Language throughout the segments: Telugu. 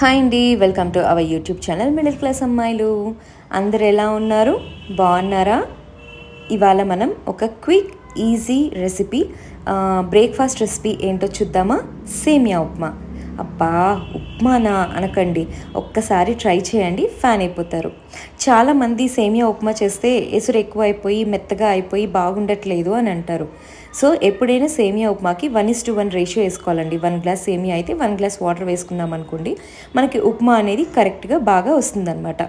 హాయ్ అండి, welcome to our YouTube channel middle class అమ్మాయిలు. అందరు ఎలా ఉన్నారు? బాగున్నారా? ఇవాళ మనం ఒక quick easy recipe, breakfast recipe ఏంటో చూద్దామా? సేమియా ఉప్మా. అబ్బా, ఉప్మానా అనకండి, ఒక్కసారి ట్రై చేయండి, ఫ్యాన్ అయిపోతారు. చాలామంది సేమియా ఉప్మా చేస్తే ఎసురు ఎక్కువ అయిపోయి మెత్తగా అయిపోయి బాగుండట్లేదు అని అంటారు. సో ఎప్పుడైనా సేమియా ఉప్మాకి 1:1 రేషియో వేసుకోవాలండి. 1 గ్లాస్ సేమియా అయితే 1 గ్లాస్ వాటర్ వేసుకున్నాం అనుకోండి, మనకి ఉప్మా అనేది కరెక్ట్గా బాగా వస్తుందన్నమాట.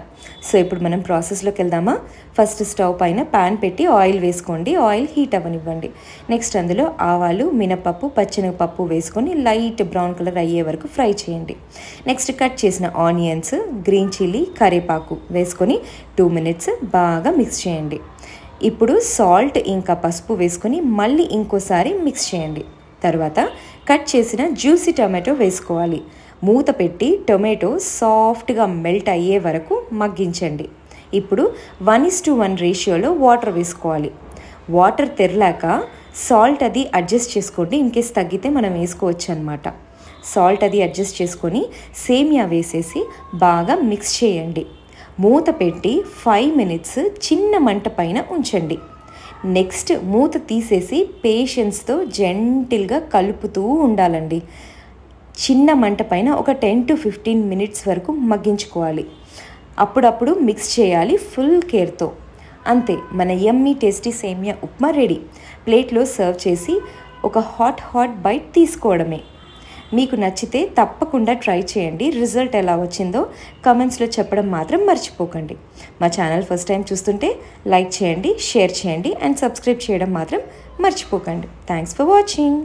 సో ఇప్పుడు మనం ప్రాసెస్లోకి వెళ్దామా? ఫస్ట్ స్టవ్ పైన ప్యాన్ పెట్టి ఆయిల్ వేసుకోండి. ఆయిల్ హీట్ అవ్వనివ్వండి. నెక్స్ట్ అందులో ఆవాలు, మినపప్పు, పచ్చెనగపప్పు వేసుకొని లైట్ బ్రౌన్ కలర్ అయ్యే వరకు ఫ్రై చేయండి. నెక్స్ట్ కట్ చేసిన ఆనియన్స్, గ్రీన్ చిల్లీ, కరివేపాకు వేసుకొని 2 మినిట్స్ బాగా మిక్స్ చేయండి. ఇప్పుడు సాల్ట్ ఇంకా పసుపు వేసుకొని మళ్ళీ ఇంకోసారి మిక్స్ చేయండి. తర్వాత కట్ చేసిన జ్యూసీ టొమాటో వేసుకోవాలి. మూత పెట్టి టొమాటో సాఫ్ట్గా మెల్ట్ అయ్యే వరకు మగ్గించండి. ఇప్పుడు 1:1 రేషియోలో వాటర్ వేసుకోవాలి. వాటర్ తెరలాక సాల్ట్ అది అడ్జస్ట్ చేసుకోండి. ఇన్ కేస్ తగ్గితే మనం వేసుకోవచ్చు అనమాట. సాల్ట్ అది అడ్జస్ట్ చేసుకొని సేమియా వేసేసి బాగా మిక్స్ చేయండి. మూత పెట్టి 5 మినిట్స్ చిన్న మంట పైన ఉంచండి. నెక్స్ట్ మూత తీసేసి పేషెన్స్తో జెంటిల్గా కలుపుతూ ఉండాలండి. చిన్న మంట పైన ఒక 10 to 15 మినిట్స్ వరకు మగ్గించుకోవాలి. అప్పుడప్పుడు మిక్స్ చేయాలి ఫుల్ కేర్తో. అంతే, మన యమ్మీ టేస్టీ సేమియా ఉప్మా రెడీ. ప్లేట్లో సర్వ్ చేసి ఒక హాట్ బైట్ తీసుకోవడమే. మీకు నచ్చితే తప్పకుండా ట్రై చేయండి. రిజల్ట్ ఎలా వచ్చిందో కామెంట్స్లో చెప్పడం మాత్రం మర్చిపోకండి. మా ఛానల్ ఫస్ట్ టైం చూస్తుంటే లైక్ చేయండి, షేర్ చేయండి అండ్ సబ్స్క్రైబ్ చేయడం మాత్రం మర్చిపోకండి. Thanks for watching.